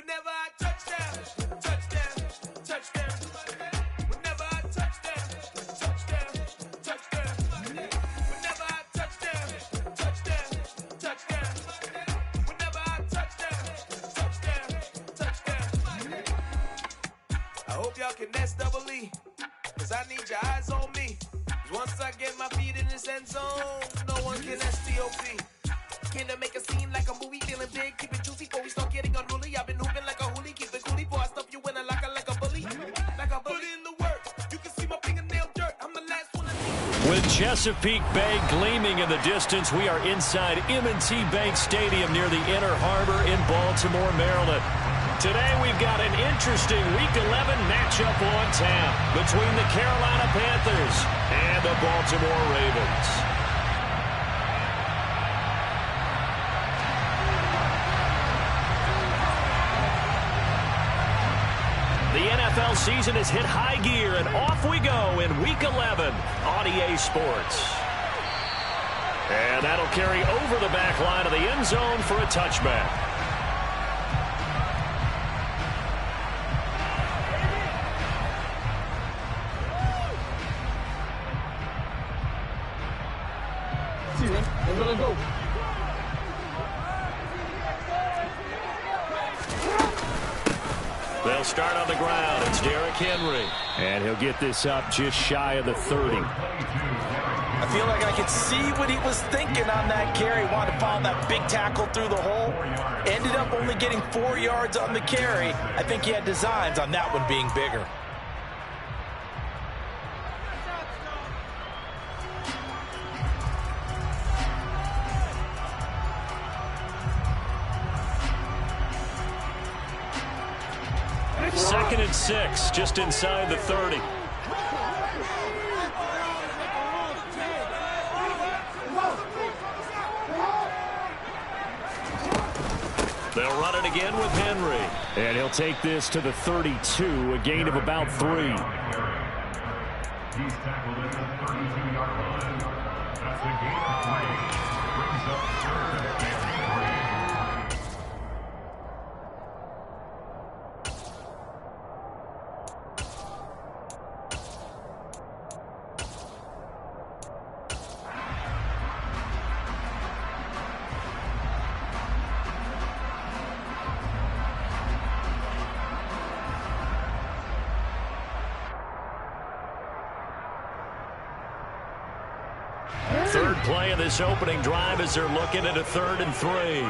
Whenever I touch down, touchdown, touchdown. Whenever I touch down, touchdown, touchdown. Whenever I touch down, touchdown, touchdown. Whenever I touch down, touchdown, touchdown. I hope y'all can nest double E, cause I need your eyes on me. Once I get my feet in this end zone, no one can STOP. Can I make a scene like a movie, feeling big, keep it juicy before we start getting unruly. I've been hooping like a hoolie, keep it coolie before I stuff you in a locker like a bully. Like a bully. Put in the work, you can see my fingernail dirt. I'm the last one to see. With Chesapeake Bay gleaming in the distance, we are inside M&T Bank Stadium near the Inner Harbor in Baltimore, Maryland. Today we've got an interesting Week 11 matchup on tap between the Carolina Panthers and the Baltimore Ravens. The NFL season has hit high gear, and off we go in Week 11 on EA Sports. And that'll carry over the back line of the end zone for a touchback. They'll start on the ground. It's Derrick Henry. And he'll get this up just shy of the 30. I feel like I could see what he was thinking on that carry. Wanted to follow that big tackle through the hole. Ended up only getting 4 yards on the carry. I think he had designs on that one being bigger. Second and 6, just inside the 30. They'll run it again with Henry. And he'll take this to the 32, a gain of about 3. He's tackled at the 32-yard line. That's a gain of 3. Brings up third and 3. Third play of this opening drive as they're looking at a 3rd and 3.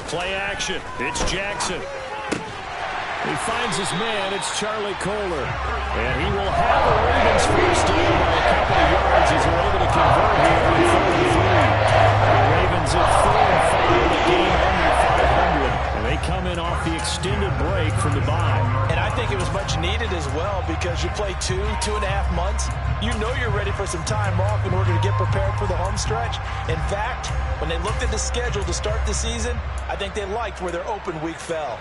Play action. It's Jackson. He finds his man. It's Charlie Kolar. And he will have the Ravens first down by a couple of yards as they're able to convert here on 3rd and 3. The Ravens at 4-5 in the game under 500. And they come in off the extended break from the bye. And I think it was much needed as well because you play 2.5 months. You know you're ready for some time off in order to get prepared for the home stretch. In fact, when they looked at the schedule to start the season, I think they liked where their open week fell.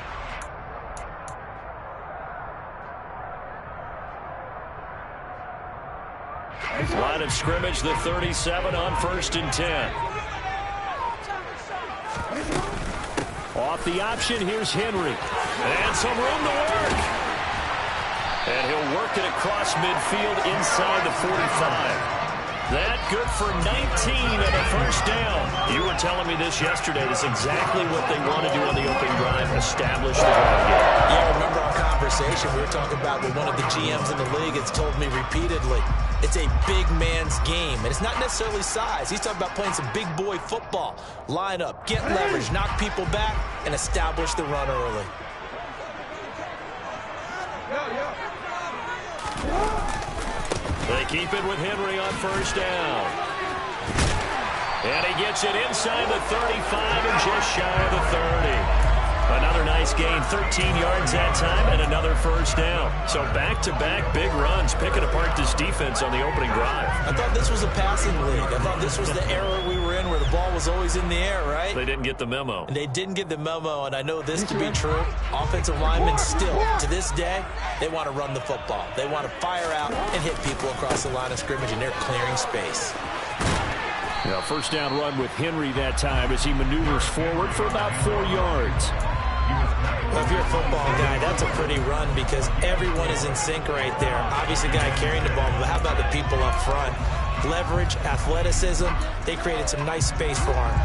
Line of scrimmage, the 37 on 1st and 10. Off the option, here's Henry. And some room to work. And he'll work it across midfield inside the 45. That good for 19 and a first down. You were telling me this yesterday. That's exactly what they want to do on the opening drive, establish the drive game. Yeah, remember our conversation we were talking about with one of the GMs in the league has told me repeatedly, it's a big man's game, and it's not necessarily size. He's talking about playing some big boy football. Line up, get leverage, knock people back, and establish the run early. They keep it with Henry on first down. And he gets it inside the 35 and just shy of the 30. Another nice gain, 13 yards that time, and another first down. So back-to-back big runs, picking apart this defense on the opening drive. I thought this was a passing league. I thought this was the era we were in where the ball was always in the air, right? They didn't get the memo. And they didn't get the memo, and I know this to be true. Offensive linemen still, to this day, they want to run the football. They want to fire out and hit people across the line of scrimmage, and they're clearing space. First down run with Henry that time as he maneuvers forward for about 4 yards. Well, if you're a football guy, that's a pretty run because everyone is in sync right there. Obviously, the guy carrying the ball, but how about the people up front? Leverage, athleticism, they created some nice space for him.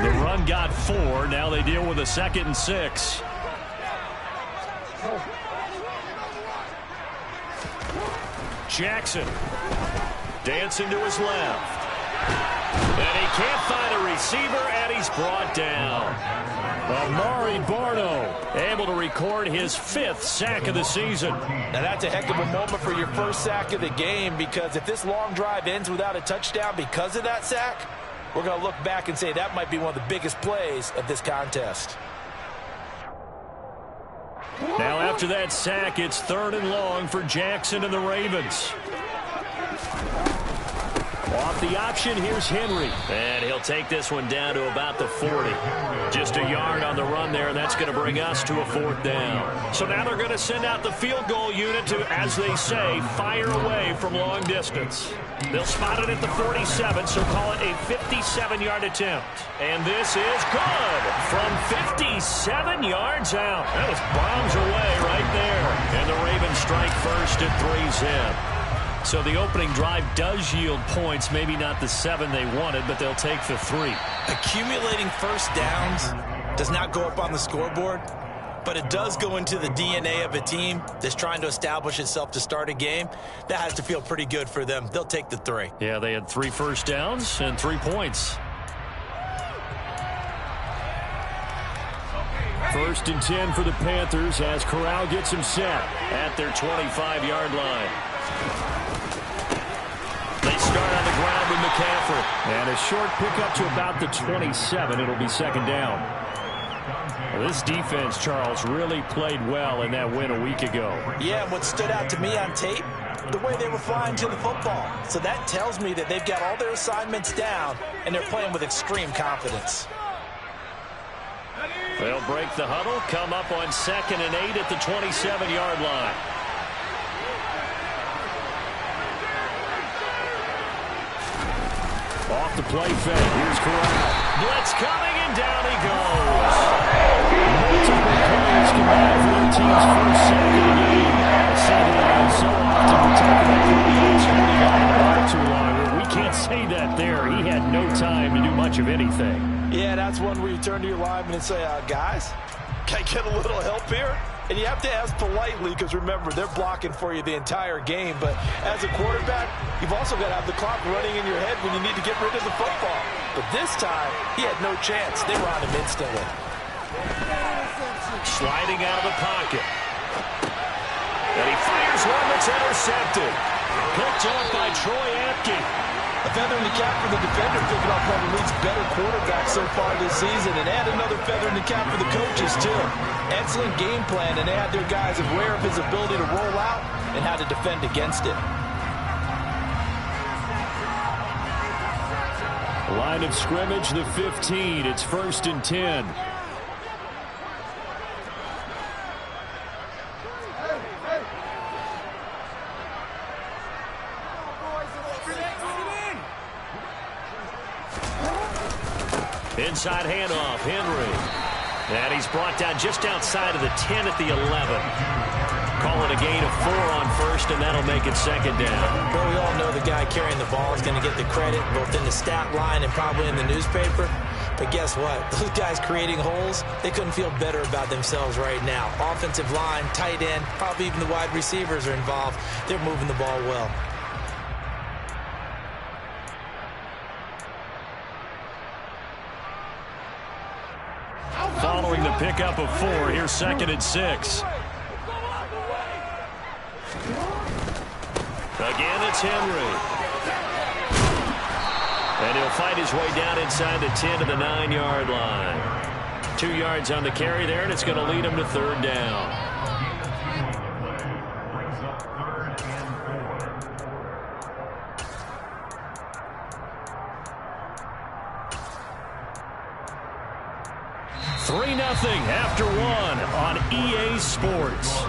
The run got 4. Now they deal with a 2nd and 6. Jackson dancing to his left. And he can't find a receiver, and he's brought down. Amari Barno able to record his 5th sack of the season. Now that's a heck of a moment for your first sack of the game, because if this long drive ends without a touchdown because of that sack, we're going to look back and say that might be one of the biggest plays of this contest. Now after that sack, it's 3rd and long for Jackson and the Ravens. Off the option, here's Henry. And he'll take this one down to about the 40. Just a yard on the run there, and that's going to bring us to a 4th down. So now they're going to send out the field goal unit to, as they say, fire away from long distance. They'll spot it at the 47, so call it a 57-yard attempt. And this is good from 57 yards out. That was bombs away right there. And the Ravens strike first at 3-zip. So the opening drive does yield points, maybe not the 7 they wanted, but they'll take the 3. Accumulating first downs does not go up on the scoreboard, but it does go into the DNA of a team that's trying to establish itself to start a game. That has to feel pretty good for them. They'll take the 3. Yeah, they had 3 first downs and 3 points. 1st and 10 for the Panthers as Corral gets him set at their 25-yard line. They start on the ground with McCaffrey. And a short pickup to about the 27. It'll be 2nd down. Well, this defense, Charles, really played well in that win a week ago. Yeah, and what stood out to me on tape, the way they were flying to the football. So that tells me that they've got all their assignments down, and they're playing with extreme confidence. They'll break the huddle, come up on 2nd and 8 at the 27-yard line. Off the play fake. Here's Corral. Blitz coming, and down he goes. Multiple plays combined for the team's first sack of the game. So often we talk about quarterbacks holding on the ball too long. We can't say that there. He had no time to do much of anything. Yeah, that's one where you turn to your lineman and say, guys, can I get a little help here? And you have to ask politely because, remember, they're blocking for you the entire game. But as a quarterback, you've also got to have the clock running in your head when you need to get rid of the football. But this time, he had no chance. They were on him instantly. Sliding out of the pocket. And he fires one that's intercepted. Picked off by Troy Apke. A feather in the cap for the defender, picking off one of the league's better quarterbacks so far this season, and add another feather in the cap for the coaches, too. Excellent game plan, and they had their guys aware of his ability to roll out and how to defend against it. Line of scrimmage, the 15. It's 1st and 10. Inside handoff, Henry. And he's brought down just outside of the 10 at the 11. Call it a gain of 4 on 1st, and that'll make it 2nd down. Well, we all know the guy carrying the ball is going to get the credit, both in the stat line and probably in the newspaper. But guess what? Those guys creating holes, they couldn't feel better about themselves right now. Offensive line, tight end, probably even the wide receivers are involved. They're moving the ball well. Following the pickup of 4, here's 2nd and 6. Again, it's Henry. And he'll fight his way down inside the 10 to the 9-yard line. 2 yards on the carry there, and it's going to lead him to 3rd down. Three 3-0 after 1 on EA Sports.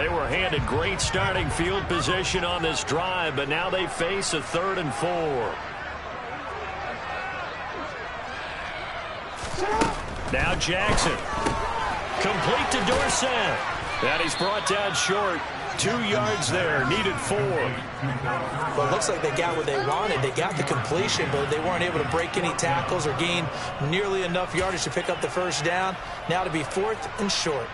They were handed great starting field position on this drive, but now they face a 3rd and 4. Now Jackson. Complete to Dorsett. And he's brought down short. 2 yards there, needed 4. Well, it looks like they got what they wanted. They got the completion, but they weren't able to break any tackles or gain nearly enough yardage to pick up the first down. Now to be 4th and short.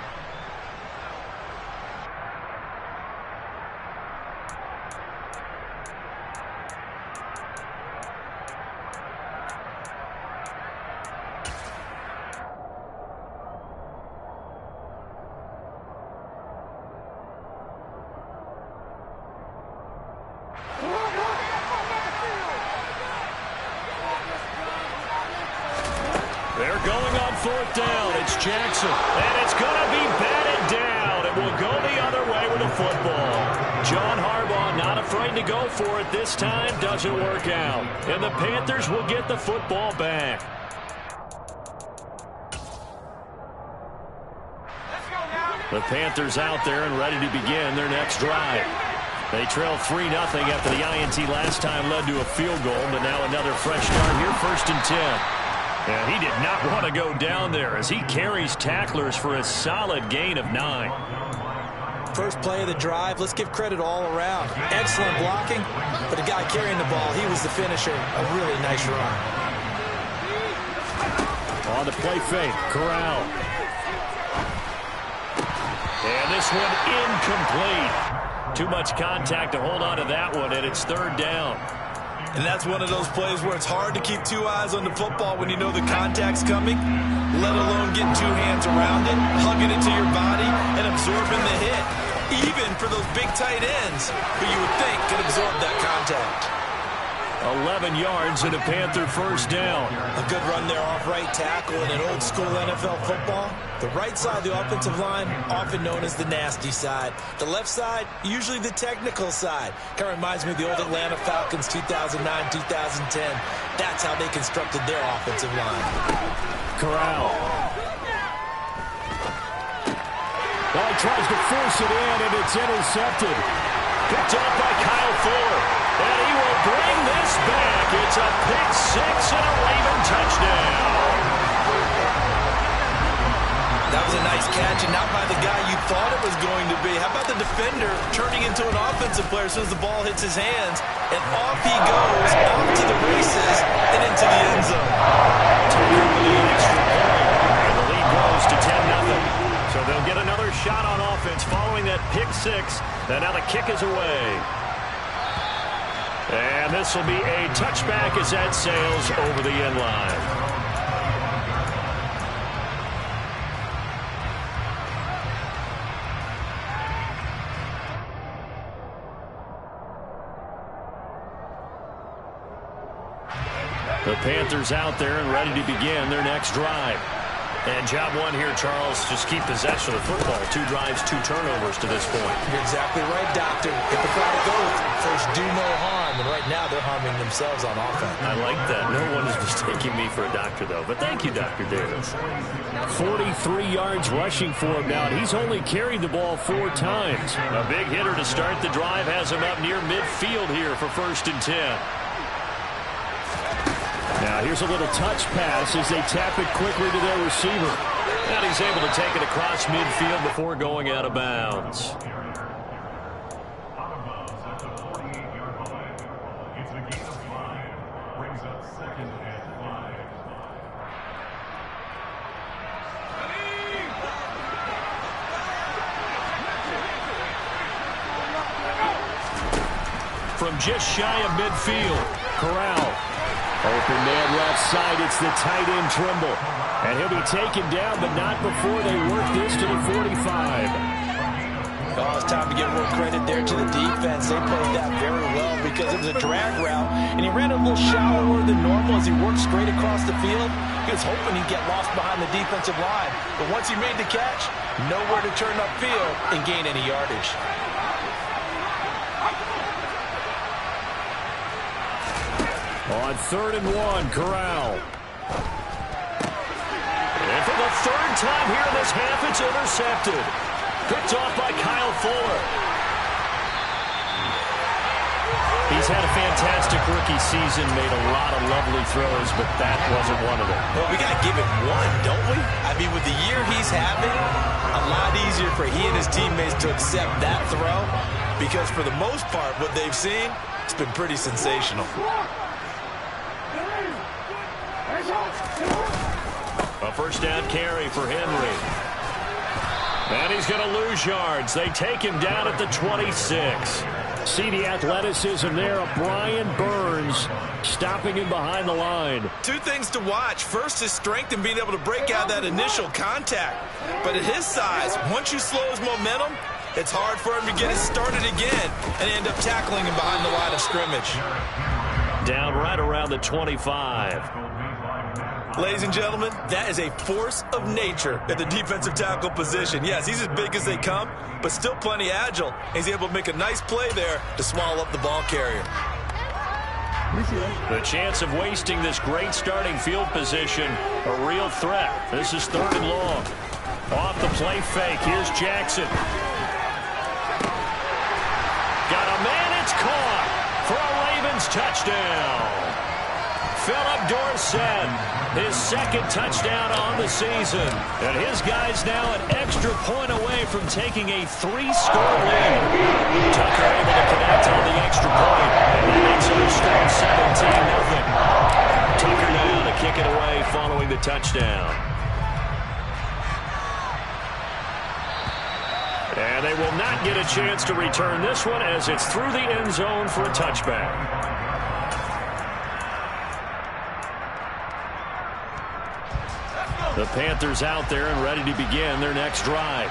They're going on 4th down. It's Jackson. And it's going to be batted down. It will go the other way with the football. John Harbaugh not afraid to go for it this time. Doesn't work out. And the Panthers will get the football back. The Panthers out there and ready to begin their next drive. They trail 3-0 after the INT last time led to a field goal, but now another fresh start here, 1st and 10. And he did not want to go down there as he carries tacklers for a solid gain of 9. First play of the drive, let's give credit all around. Excellent blocking, but the guy carrying the ball, he was the finisher. A really nice run. On the play fake, Corral. And this one incomplete. Too much contact to hold on to that one, and it's 3rd down. And that's one of those plays where it's hard to keep 2 eyes on the football when you know the contact's coming, let alone getting 2 hands around it, hugging it to your body, and absorbing the hit. Even for those big tight ends who you would think could absorb that contact. 11 yards and a Panther first down. A good run there off right tackle in an old school NFL football. The right side of the offensive line, often known as the nasty side. The left side, usually the technical side. Kind of reminds me of the old Atlanta Falcons 2009-2010. That's how they constructed their offensive line. Corral. Well, he tries to force it in, and it's intercepted. Picked up by Kyle Fuller. And he will bring this back. It's a pick 6 and a Raven touchdown. That was a nice catch, and not by the guy you thought it was going to be. How about the defender turning into an offensive player as soon as the ball hits his hands, and off he goes, off to the races, and into the end zone. Tucker with the extra point, and the lead grows to 10-0. So they'll get another shot on offense following that pick 6, and now the kick is away. And this will be a touchback as that sails over the end line. The Panthers out there and ready to begin their next drive. And job one here, Charles, just keep possession of the football. 2 drives, 2 turnovers to this point. You're exactly right, Doctor. Hippocratic oath. First, do no harm. And right now, they're harming themselves on offense. I like that. No one is mistaking me for a doctor, though. But thank you, Dr. Davis. 43 yards rushing for him now. And he's only carried the ball 4 times. A big hitter to start the drive has him up near midfield here for 1st and 10. Now here's a little touch pass as they tap it quickly to their receiver. And he's able to take it across midfield before going out of bounds. From just shy of midfield, Corral. Open man left side, it's the tight end Trimble. And he'll be taken down, but not before they work this to the 45. Oh, it's time to give more credit there to the defense. They played that very well because it was a drag route, and he ran a little shallower than normal as he worked straight across the field. He was hoping he'd get lost behind the defensive line. But once he made the catch, nowhere to turn upfield and gain any yardage. On 3rd and 1, Corral. And for the 3rd time here in this half, it's intercepted. Picked off by Kyle Fuller. He's had a fantastic rookie season, made a lot of lovely throws, but that wasn't one of them. Well, we got to give it one, don't we? I mean, with the year he's having, a lot easier for he and his teammates to accept that throw because for the most part, what they've seen, it's been pretty sensational. A first down carry for Henry. And he's going to lose yards. They take him down at the 26. See the athleticism there of Brian Burns stopping him behind the line. Two things to watch. First, his strength and being able to break out that initial contact. But at his size, once you slow his momentum, it's hard for him to get it started again and end up tackling him behind the line of scrimmage. Down right around the 25. Ladies and gentlemen, that is a force of nature at the defensive tackle position. Yes, he's as big as they come, but still plenty agile. He's able to make a nice play there to swallow up the ball carrier. The chance of wasting this great starting field position, a real threat. This is 3rd and long. Off the play fake, here's Jackson. Got a man, it's caught for a Ravens touchdown. Philip Dorsett, his 2nd touchdown on the season. And his guys now an extra point away from taking a 3-score lead. Tucker able to connect on the extra point. And that makes it still 17-0. Tucker now to kick it away following the touchdown. And they will not get a chance to return this one as it's through the end zone for a touchback. The Panthers out there and ready to begin their next drive.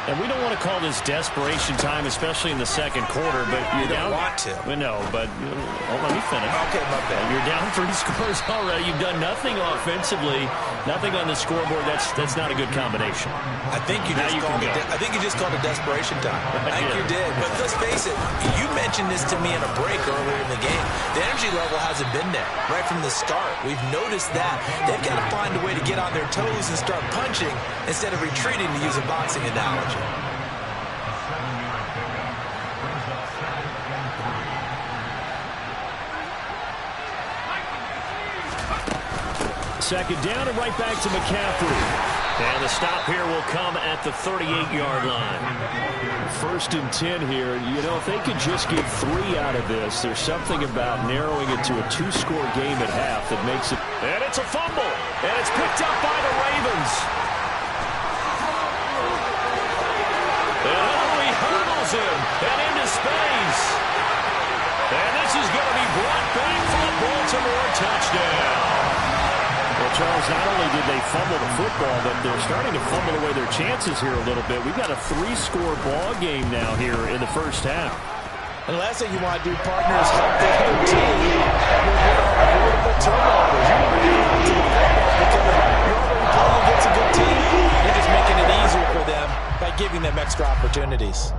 And we don't want to call this desperation time, especially in the 2nd quarter, but you down. Don't want to. No, but let me finish. Okay, my bad. You're down 3 scores already. You've done nothing offensively, nothing on the scoreboard. That's not a good combination. I think you just called it desperation time. I think you did. But let's face it, you mentioned this to me in a break earlier in the game. The energy level hasn't been there right from the start. We've noticed that. They've got to find a way to get on their toes and start punching instead of retreating, to use a boxing analogy. Second down and right back to McCaffrey. And the stop here will come at the 38-yard line. 1st and 10 here. You know, if they could just get 3 out of this, there's something about narrowing it to a 2-score game at half that makes it. And it's a fumble. And it's picked up by the Ravens. And Henry hurdles him and into space. And this is going to be brought back for a Baltimore touchdown. Well, Charles, not only did they fumble the football, but they're starting to fumble away their chances here a little bit. We've got a 3-score ball game now here in the first half. And the last thing you want to do, partner, is help the other team with avoidable turnovers. You want to get to the football because you're already playing against a good team. You're just making it easier for them by giving them extra opportunities.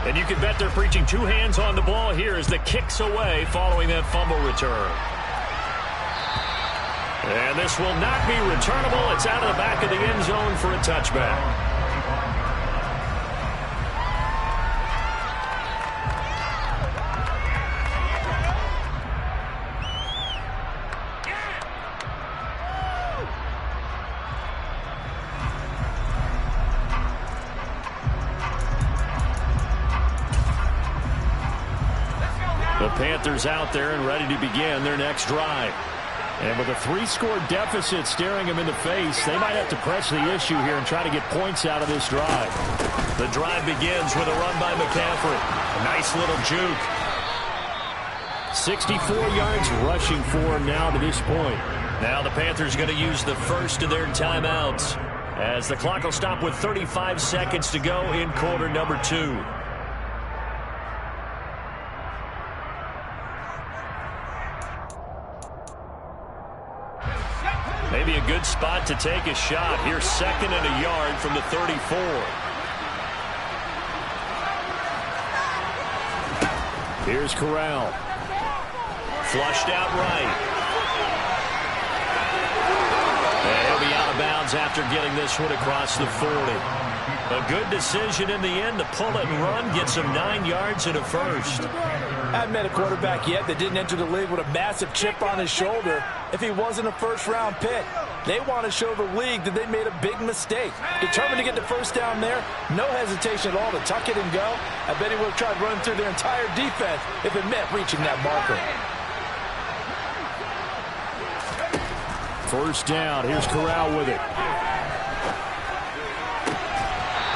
And you can bet they're preaching 2 hands on the ball here as the kick's away following that fumble return. And this will not be returnable. It's out of the back of the end zone for a touchback. The Panthers out there and ready to begin their next drive. And with a 3-score deficit staring them in the face, they might have to press the issue here and try to get points out of this drive. The drive begins with a run by McCaffrey. A nice little juke. 64 yards rushing for him now to this point. Now the Panthers going to use the first of their timeouts as the clock will stop with 35 seconds to go in quarter number 2. Maybe a good spot to take a shot. Here's 2nd and a yard from the 34. Here's Corral. Flushed out right. And he'll be out of bounds after getting this one across the 40. A good decision in the end to pull it and run, get some 9 yards and a first. I haven't met a quarterback yet that didn't enter the league with a massive chip on his shoulder if he wasn't a first-round pick. They want to show the league that they made a big mistake. Determined to get the first down there, no hesitation at all to tuck it and go. I bet he would have tried running through their entire defense if it meant reaching that marker. First down. Here's Corral with it.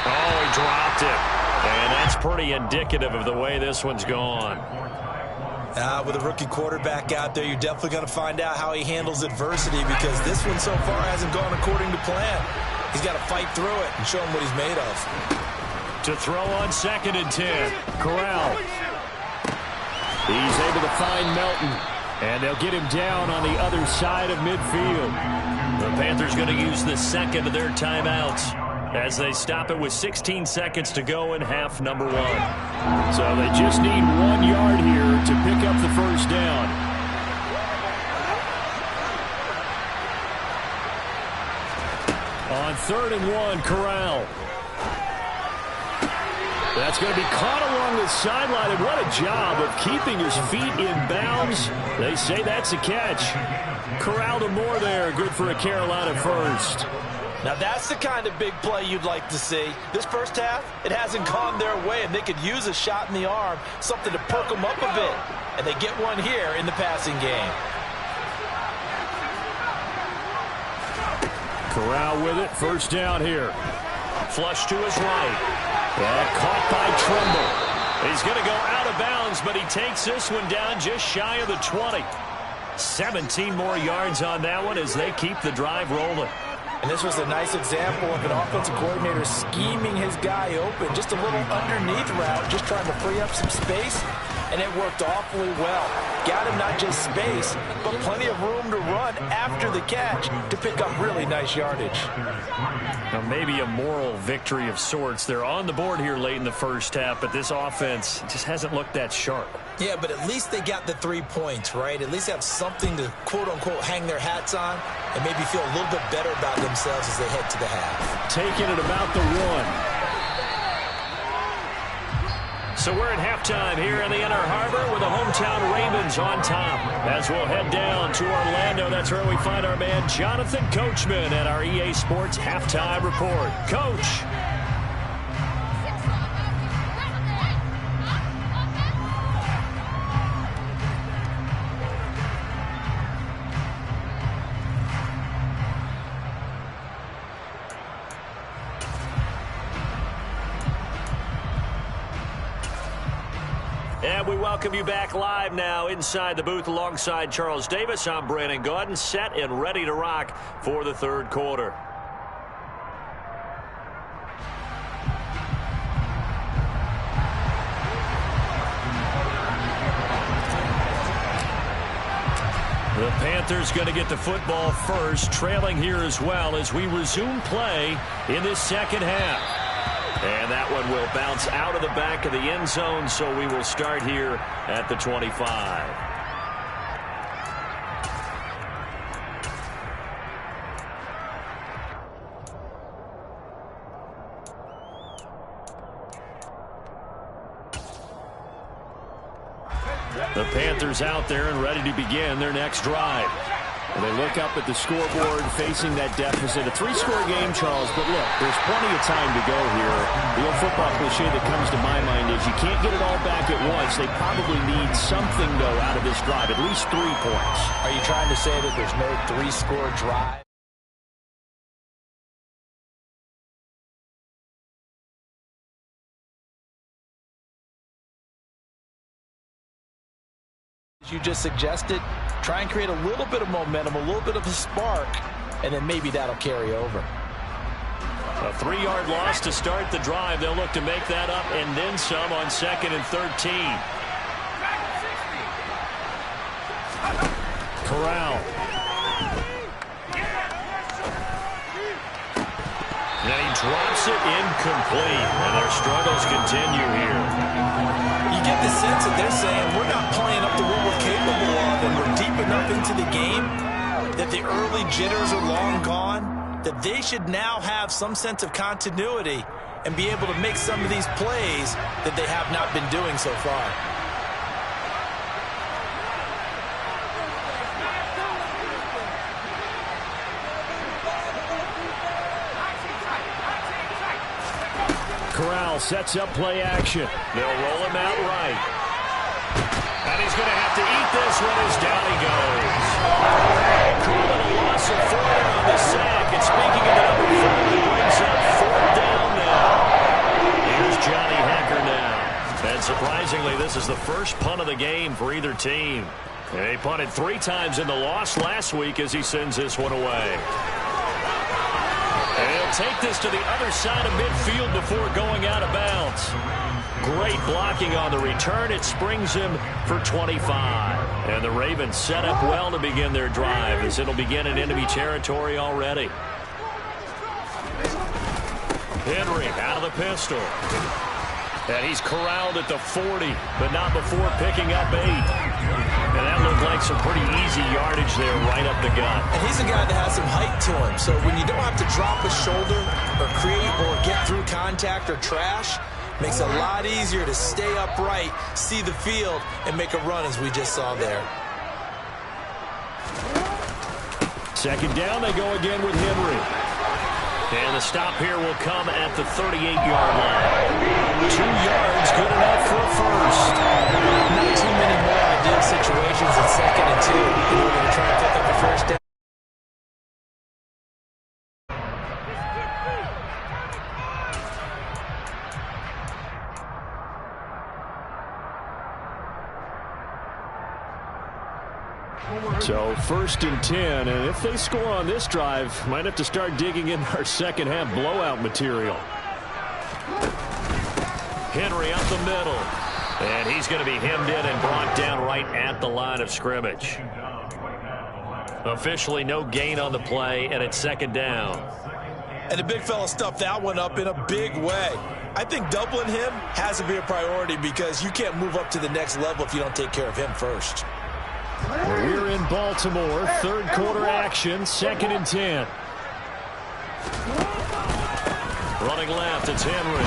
Oh, he dropped it. And that's pretty indicative of the way this one's gone. With a rookie quarterback out there, you're definitely going to find out how he handles adversity, because this one so far hasn't gone according to plan. He's got to fight through it and show him what he's made of. To throw on 2nd and 10. Corral. He's able to find Melton. And they'll get him down on the other side of midfield. The Panthers going to use the second of their timeouts as they stop it with 16 seconds to go in half number 1. So they just need 1 yard here to pick up the first down. On 3rd and 1, Corral. That's going to be caught along the sideline, and what a job of keeping his feet in bounds. They say that's a catch. Corral to Moore there, good for a Carolina first. Now that's the kind of big play you'd like to see. This first half, it hasn't gone their way, and they could use a shot in the arm, something to perk them up a bit. And they get one here in the passing game. Corral with it, first down here. Flush to his right. And caught by Tremble. He's going to go out of bounds, but he takes this one down just shy of the 20. 17 more yards on that one as they keep the drive rolling. And this was a nice example of an offensive coordinator scheming his guy open. Just a little underneath route, just trying to free up some space, and it worked awfully well. Got him not just space, but plenty of room to run after the catch to pick up really nice yardage. Now maybe a moral victory of sorts. They're on the board here late in the first half, but this offense just hasn't looked that sharp. Yeah, but at least they got the 3 points, right? At least have something to, quote-unquote, hang their hats on and maybe feel a little bit better about themselves as they head to the half. Taking it about the 1. So we're at halftime here in the Inner Harbor with the hometown Ravens on top. As we'll head down to Orlando, that's where we find our man Jonathan Coachman at our EA Sports Halftime Report. Coach. And we welcome you back live now inside the booth alongside Charles Davis. I'm Brandon Gaudin, set and ready to rock for the third quarter. The Panthers going to get the football first, trailing here as well as we resume play in this second half. And that one will bounce out of the back of the end zone, so we will start here at the 25. The Panthers out there and ready to begin their next drive. And they look up at the scoreboard facing that deficit. A 3-score game, Charles, but look, there's plenty of time to go here. The old football cliche that comes to my mind is you can't get it all back at once. They probably need something, though, out of this drive, at least 3 points. Are you trying to say that there's no 3-score drive? You just suggested, try and create a little bit of momentum, a little bit of a spark, and then maybe that'll carry over. A 3-yard loss to start the drive. They'll look to make that up and then some on 2nd and 13. Corral. Then he drops it incomplete, and their struggles continue here. You get the sense that they're saying we're not playing up to what we're capable of, and we're deep enough into the game that the early jitters are long gone, that they should now have some sense of continuity and be able to make some of these plays that they have not been doing so far. Corral sets up play action. They'll roll him out right. And he's going to have to eat this one as down he goes. Calling a loss of 4 on the sack. And speaking of the number 4, he brings up 4th down now. Here's Johnny Hekker now. And surprisingly, this is the first punt of the game for either team. And they punted 3 times in the loss last week as he sends this one away. And he'll take this to the other side of midfield before going out of bounds. Great blocking on the return. It springs him for 25. And the Ravens set up well to begin their drive as it'll begin in enemy territory already. Henry out of the pistol. And he's corralled at the 40, but not before picking up 8. And that looked like some pretty easy yardage there right up the gut. And he's a guy that has some height to him. So when you don't have to drop a shoulder or create or get through contact or trash, makes it a lot easier to stay upright, see the field, and make a run as we just saw there. Second down, they go again with Henry. And the stop here will come at the 38-yard line. 2 yards, good enough for a first. Not too many more ideal situations in 2nd and 2 in order to try and pick up a first down. So 1st and 10, and if they score on this drive, might have to start digging in our second half blowout material. Henry up the middle, and he's going to be hemmed in and brought down right at the line of scrimmage. Officially no gain on the play, and it's 2nd down. And the big fella stuffed that one up in a big way. I think doubling him has to be a priority because you can't move up to the next level if you don't take care of him first. We're in Baltimore, 3rd quarter action, 2nd and 10. Running left, it's Henry.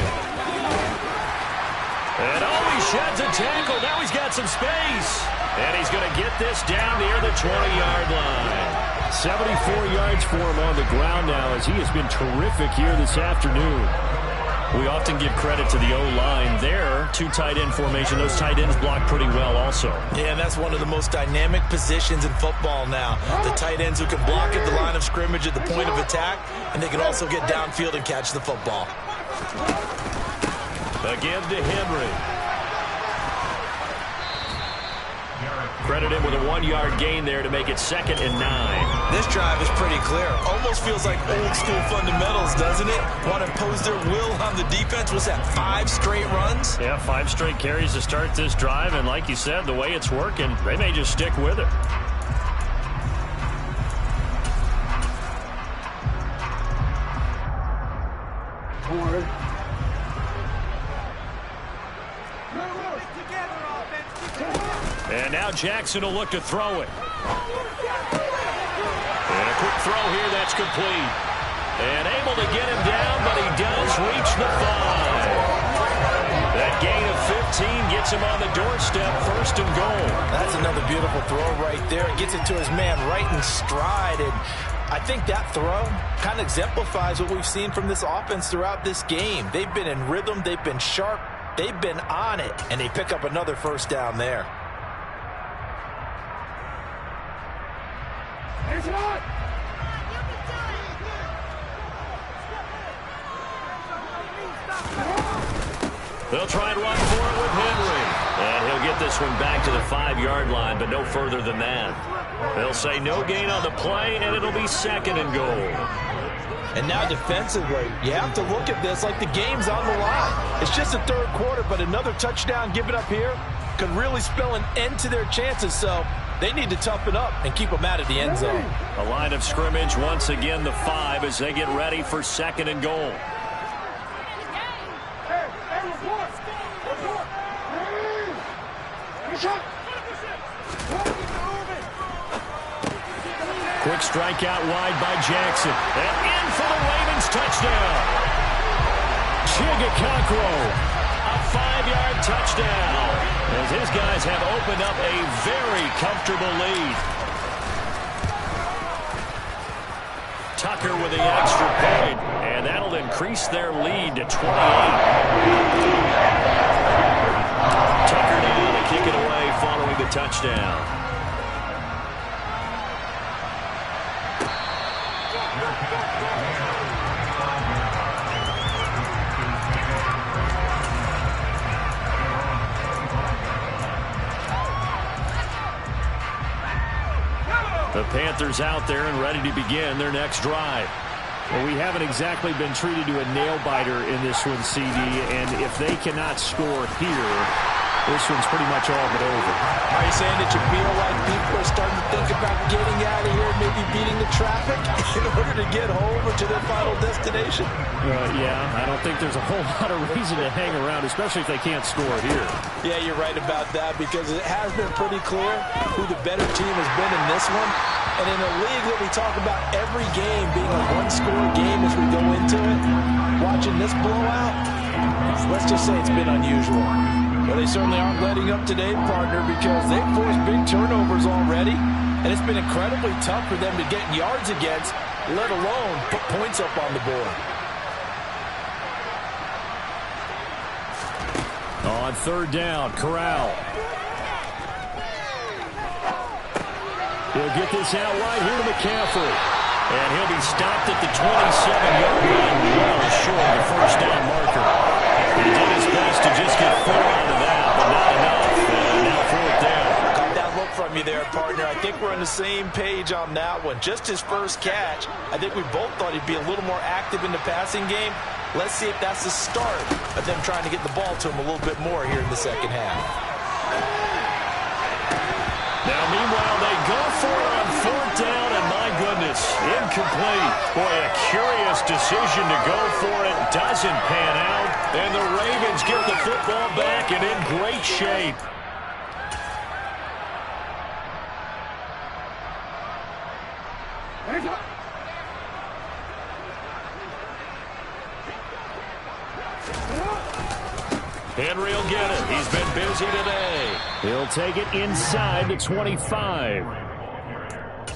And he sheds a tackle. Now he's got some space. And he's going to get this down near the 20-yard line. 74 yards for him on the ground now as he has been terrific here this afternoon. We often give credit to the O-line there. 2 tight end formation. Those tight ends block pretty well also. Yeah, and that's one of the most dynamic positions in football now. The tight ends who can block at the line of scrimmage at the point of attack, and they can also get downfield and catch the football. Again to Henry. Credit him with a 1-yard gain there to make it 2nd and 9. This drive is pretty clear. Almost feels like old school fundamentals, doesn't it? Want to impose their will on the defense. Was that 5 straight runs? Yeah, 5 straight carries to start this drive. And like you said, the way it's working, they may just stick with it. And now Jackson will look to throw it. And a quick throw here that's complete. And able to get him down, but he does reach the 5. That gain of 15 gets him on the doorstep, 1st and goal. That's another beautiful throw right there. It gets it to his man right in stride. And I think that throw kind of exemplifies what we've seen from this offense throughout this game. They've been in rhythm. They've been sharp. They've been on it. And they pick up another first down there. They'll try and run for it with Henry. And he'll get this one back to the 5-yard line, but no further than that. They'll say no gain on the play, and it'll be 2nd and goal. And now defensively, you have to look at this like the game's on the line. It's just the 3rd quarter, but another touchdown given up here could really spell an end to their chances. So they need to toughen up and keep them out of the end zone. A line of scrimmage once again, the 5, as they get ready for 2nd and goal. Quick strike out wide by Jackson. And in for the Ravens touchdown. Chigakakro, a 5-yard touchdown. As his guys have opened up a very comfortable lead. Tucker with the extra point, and that'll increase their lead to 28. Tucker down to kick it away following the touchdown. The Panthers out there and ready to begin their next drive. Well, we haven't exactly been treated to a nail-biter in this one, CD, and if they cannot score here, this one's pretty much all but over. Are you saying that you feel like people are starting to think about getting out of here and maybe beating the traffic in order to get home or to their final destination? Yeah, I don't think there's a whole lot of reason to hang around, especially if they can't score here. Yeah, you're right about that because it has been pretty clear who the better team has been in this one. And in a league that we talk about every game being a one-score game as we go into it, watching this blowout, let's just say it's been unusual. Well, they certainly aren't letting up today, partner, because they've forced big turnovers already, and it's been incredibly tough for them to get yards against, let alone put points up on the board. On third down, Corral. He'll get this out wide here to McCaffrey. And he'll be stopped at the 27-yard line, well short of the first down marker. He did his best to just get 4 out of that, but not enough. And now fourth down. Got that look from you there, partner. I think we're on the same page on that one. Just his first catch. I think we both thought he'd be a little more active in the passing game. Let's see if that's the start of them trying to get the ball to him a little bit more here in the second half. Now, meanwhile, they go for it on fourth down, and my goodness, incomplete. Boy, a curious decision to go for it. Doesn't pan out, and the Ravens get the football back and in great shape. Henry will get it. He's been busy today. He'll take it inside the 25.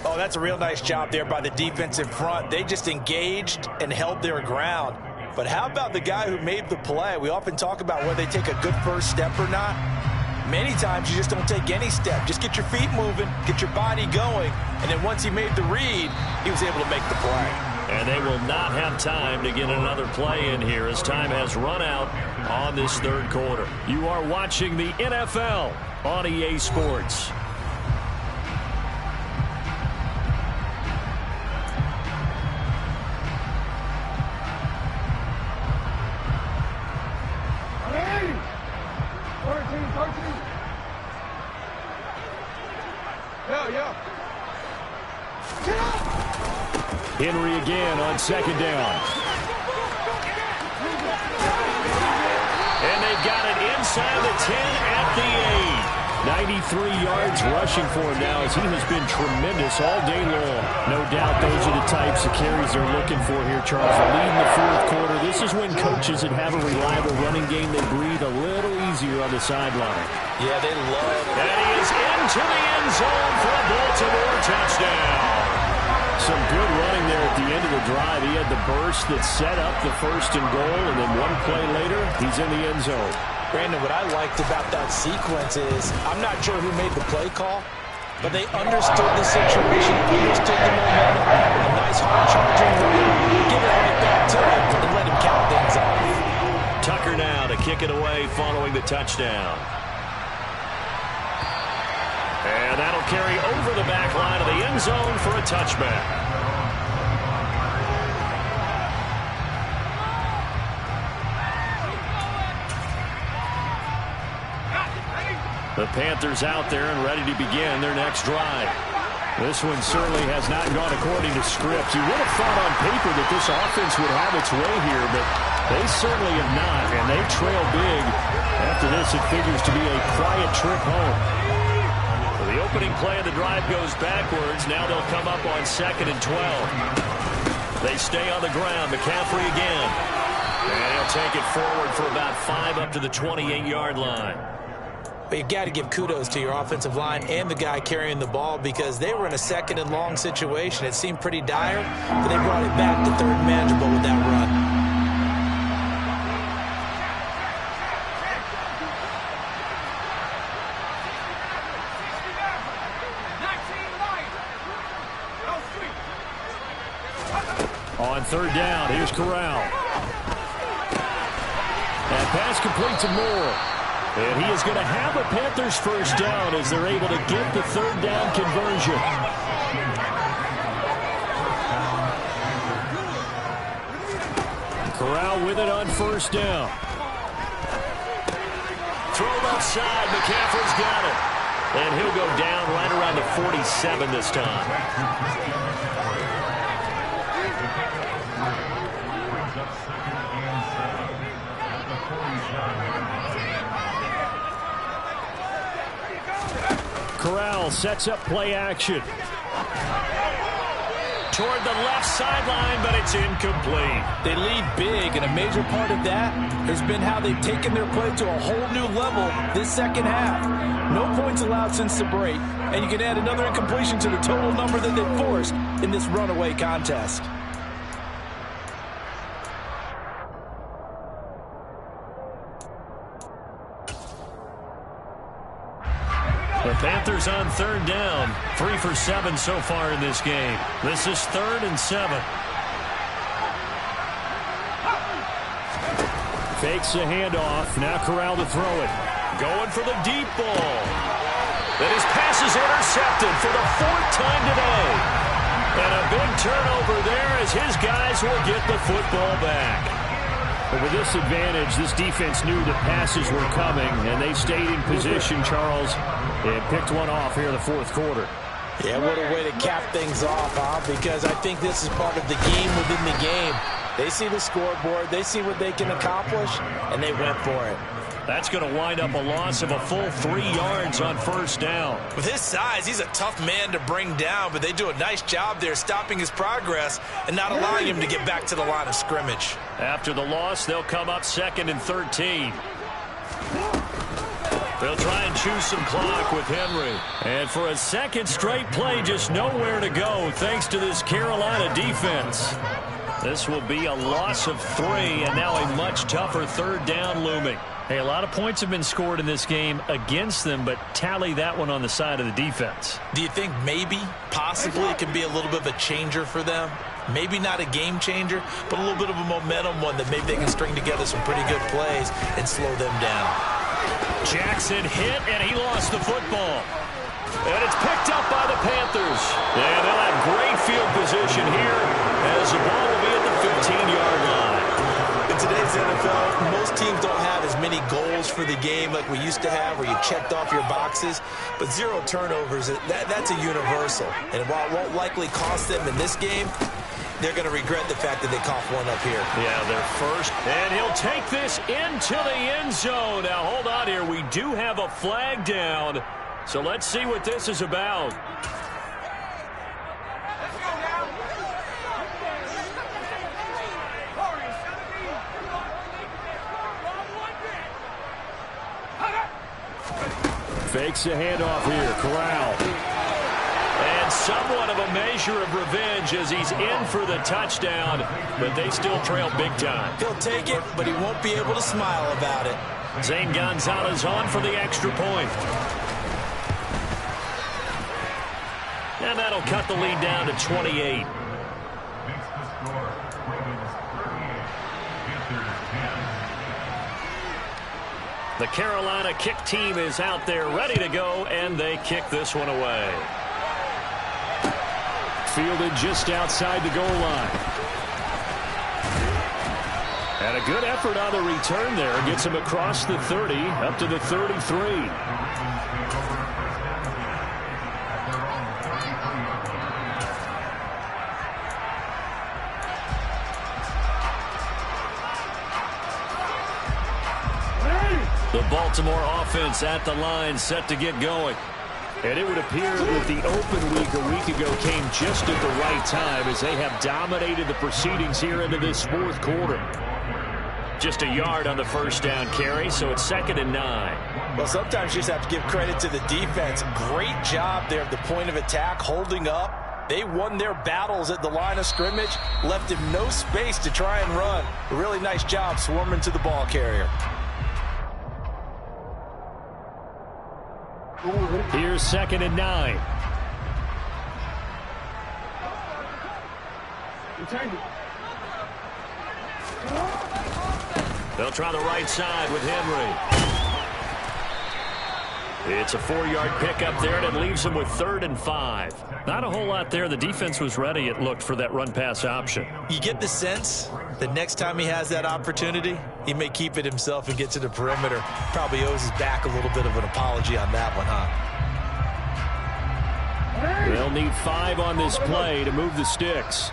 Oh, that's a real nice job there by the defense in front. They just engaged and held their ground. But how about the guy who made the play? We often talk about whether they take a good first step or not. Many times you just don't take any step. Just get your feet moving, get your body going, and then once he made the read, he was able to make the play. And they will not have time to get another play in here as time has run out on this third quarter. You are watching the NFL on EA Sports. Henry again on second down. And they've got it inside the 10 at the 8. 93 yards rushing for him now as he has been tremendous all day long. No doubt those are the types of carries they're looking for here, Charles. They're leading the fourth quarter. This is when coaches that have a reliable running game, they breathe a little easier on the sideline. Yeah, they love it. And he is into the end zone for a Baltimore touchdown. Some good running there at the end of the drive. He had the burst that set up the first and goal, and then one play later, he's in the end zone. Brandon, what I liked about that sequence is, I'm not sure who made the play call, but they understood the situation, understood the momentum, a nice hard-charging run, give it right back to him, and let him count things off. Tucker now to kick it away following the touchdown. And that'll carry over the back line of the end zone for a touchback. The Panthers out there and ready to begin their next drive. This one certainly has not gone according to script. You would have thought on paper that this offense would have its way here, but they certainly have not, and they trail big. After this, it figures to be a quiet trip home. The opening play of the drive goes backwards. Now they'll come up on 2nd and 12. They stay on the ground. McCaffrey again. And he'll take it forward for about 5 up to the 28-yard line. But you've got to give kudos to your offensive line and the guy carrying the ball because they were in a 2nd and long situation. It seemed pretty dire, but they brought it back to 3rd and manageable with that run. On 3rd down, here's Corral. That pass complete to Moore. And he is going to have a Panthers first down as they're able to get the 3rd down conversion. Corral with it on 1st down. Throw left side. McCaffrey's got it. And he'll go down right around the 47 this time. Corral sets up play action. Toward the left sideline, but it's incomplete. They lead big, and a major part of that has been how they've taken their play to a whole new level this 2nd half. No points allowed since the break, and you can add another incompletion to the total number that they forced in this runaway contest. The Panthers on 3rd down. 3 for 7 so far in this game. This is 3rd and 7. Fakes a handoff. Now Corral to throw it. Going for the deep ball. And his pass is intercepted for the 4th time today. And a big turnover there as his guys will get the football back. But with this advantage, this defense knew the passes were coming, and they stayed in position, Charles, and picked one off here in the 4th quarter. Yeah, what a way to cap things off, huh? Because I think this is part of the game within the game. They see the scoreboard, they see what they can accomplish, and they went for it. That's going to wind up a loss of a full 3 yards on 1st down. With his size, he's a tough man to bring down, but they do a nice job there stopping his progress and not allowing him to get back to the line of scrimmage. After the loss, they'll come up 2nd and 13. They'll try and choose some clock with Henry. And for a 2nd straight play, just nowhere to go thanks to this Carolina defense. This will be a loss of 3, and now a much tougher 3rd down looming. Hey, a lot of points have been scored in this game against them, but tally that one on the side of the defense. Do you think maybe, possibly, it could be a little bit of a changer for them? Maybe not a game changer, but a little bit of a momentum one that maybe they can string together some pretty good plays and slow them down. Jackson hit, and he lost the football. And it's picked up by the Panthers. And they'll have great field position here as the ball will be at the 15-yard line. In today's NFL, most teams don't have as many goals for the game like we used to have where you checked off your boxes. But 0 turnovers, that's a universal. And while it won't likely cost them in this game, they're going to regret the fact that they coughed one up here. Yeah, they're first. And he'll take this into the end zone. Now, hold on here. We do have a flag down. So let's see what this is about. Fakes a handoff here. Corral. And somewhat of a measure of revenge as he's in for the touchdown, but they still trail big time. He'll take it, but he won't be able to smile about it. Zane Gonzalez on for the extra point. And that'll cut the lead down to 28. The Carolina kick team is out there ready to go, and they kick this one away. Fielded just outside the goal line. And a good effort on the return there. Gets him across the 30, up to the 33. The Baltimore offense at the line, set to get going. And it would appear that the open week a week ago came just at the right time as they have dominated the proceedings here into this fourth quarter. Just a yard on the first down carry, so it's 2nd and 9. Well, sometimes you just have to give credit to the defense. Great job there at the point of attack, holding up. They won their battles at the line of scrimmage, left him no space to try and run. A really nice job swarming to the ball carrier. Here's 2nd and 9. They'll try the right side with Henry. It's a 4-yard pickup there, and it leaves them with 3rd and 5. Not a whole lot there. The defense was ready, it looked, for that run-pass option. You get the sense that next time he has that opportunity, he may keep it himself and get to the perimeter. Probably owes his back a little bit of an apology on that one, huh? They'll need 5 on this play to move the sticks.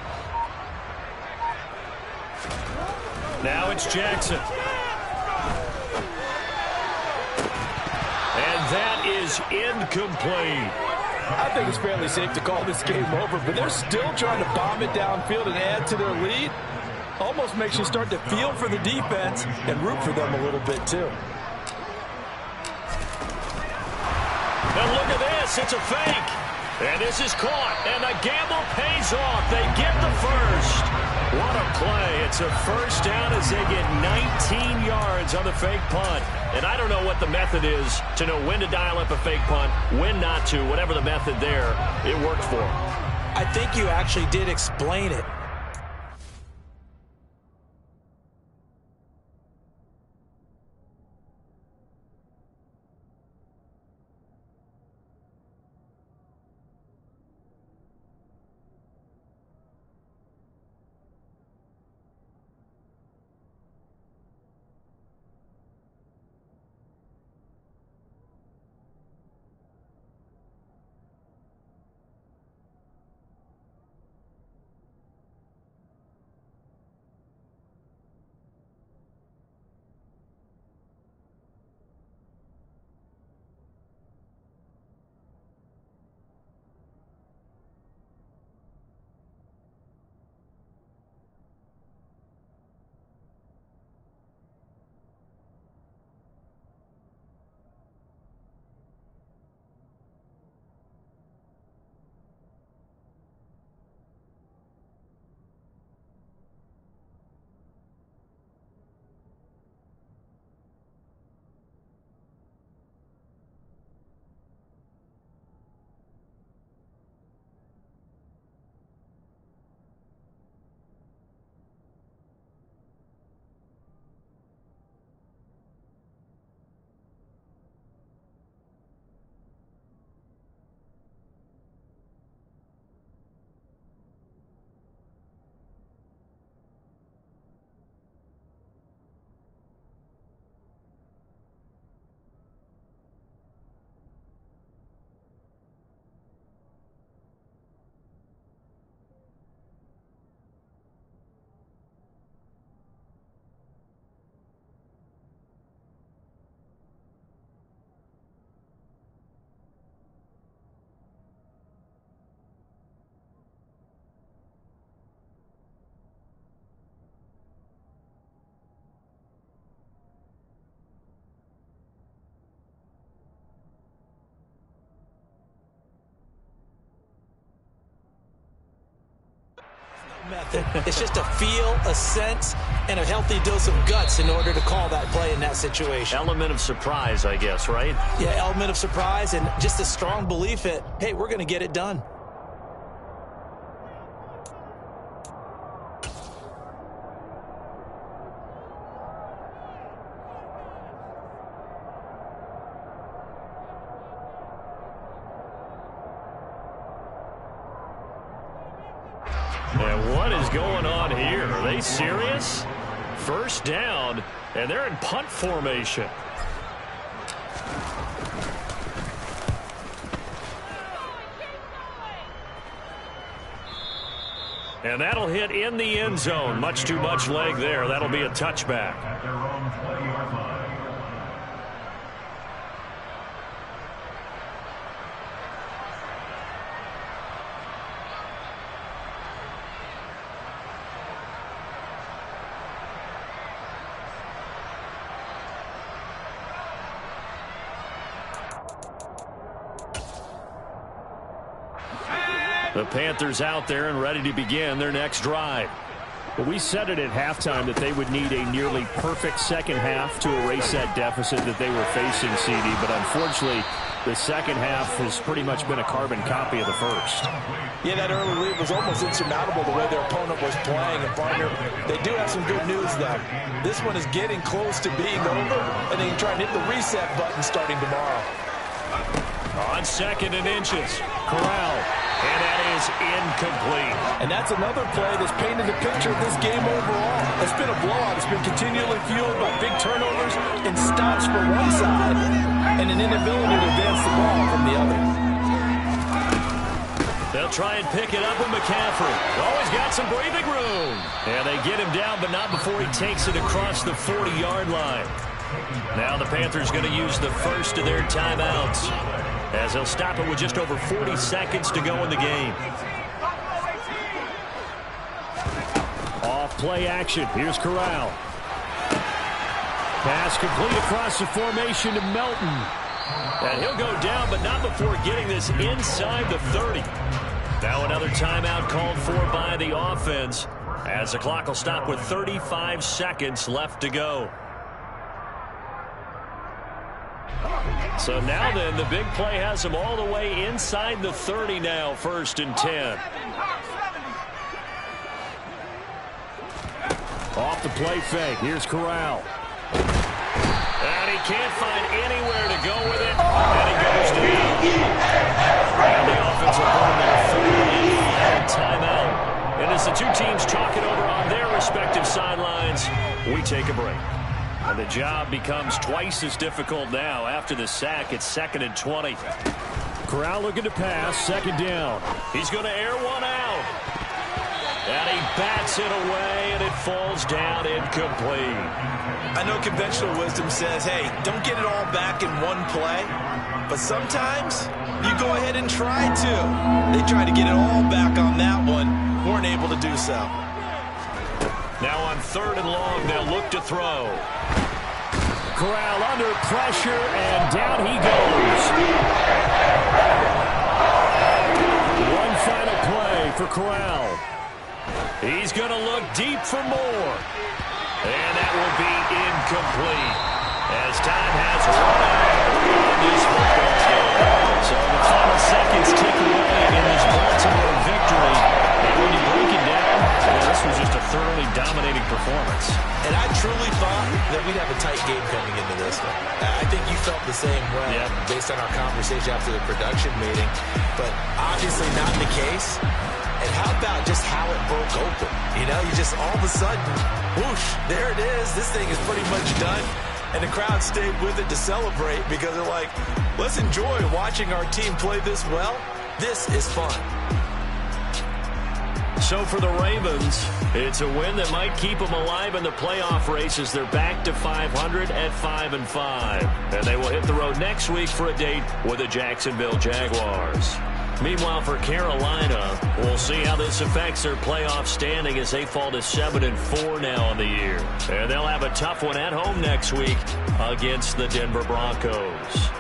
Now it's Jackson. And that is incomplete. I think it's fairly safe to call this game over, but they're still trying to bomb it downfield and add to their lead. Almost makes you start to feel for the defense and root for them a little bit, too. And look at this. It's a fake. And this is caught. And the gamble pays off. They get the first. What a play. It's a first down as they get 19 yards on the fake punt. And I don't know what the method is to know when to dial up a fake punt, when not to. Whatever the method there, it worked for them. I think you actually did explain it. Method. It's just a feel, a sense, and a healthy dose of guts in order to call that play in that situation. Element of surprise, I guess, right? Yeah, element of surprise and just a strong belief that, hey, we're going to get it done. And what is going on here? Are they serious? First down, and they're in punt formation. And that'll hit in the end zone. Much too much leg there. That'll be a touchback. The Panthers out there and ready to begin their next drive. Well, we said it at halftime that they would need a nearly perfect second half to erase that deficit that they were facing, CD. But unfortunately, the second half has pretty much been a carbon copy of the first. Yeah, that early lead was almost insurmountable the way their opponent was playing. And, partner, they do have some good news, though. This one is getting close to being over, and they can try and hit the reset button starting tomorrow. On 2nd and inches, Corral, and that is incomplete. And that's another play that's painted the picture of this game overall. It's been a blowout. It's been continually fueled by big turnovers and stops for one side and an inability to advance the ball from the other. They'll try and pick it up with McCaffrey. Always got some breathing room. And they get him down, but not before he takes it across the 40-yard line. Now the Panthers going to use the first of their timeouts, as they'll stop it with just over 40 seconds to go in the game. Off play action. Here's Corral. Pass complete across the formation to Melton. And he'll go down, but not before getting this inside the 30. Now another timeout called for by the offense, as the clock will stop with 35 seconds left to go. So now then, the big play has them all the way inside the 30 now, 1st and 10. Off the play fake. Here's Corral. And he can't find anywhere to go with it. And he goes down. And the offense will burn their 4th timeout. And as the two teams talk it over on their respective sidelines, we take a break. And the job becomes twice as difficult now after the sack. It's 2nd and 20. Corral looking to pass. 2nd down. He's going to air one out. And he bats it away, and it falls down incomplete. I know conventional wisdom says, hey, don't get it all back in one play. But sometimes you go ahead and try to. They tried to get it all back on that one. Weren't able to do so. Now on 3rd and long, they'll look to throw. Corral under pressure, and down he goes. One final play for Corral. He's going to look deep for more. And that will be incomplete, as time has run out on this football game. So the final seconds tick away in this Baltimore victory. And when you break it down, this was just a thoroughly dominating performance. And I truly thought that we'd have a tight game coming into this one. I think you felt the same way based on our conversation after the production meeting. But obviously not the case. And how about just how it broke open? You know, you just all of a sudden, whoosh, there it is. This thing is pretty much done. And the crowd stayed with it to celebrate because they're like, let's enjoy watching our team play this well. This is fun. So for the Ravens, it's a win that might keep them alive in the playoff race as they're back to 500 at 5-5. And they will hit the road next week for a date with the Jacksonville Jaguars. Meanwhile, for Carolina, we'll see how this affects their playoff standing as they fall to 7-4 now on the year. And they'll have a tough one at home next week against the Denver Broncos.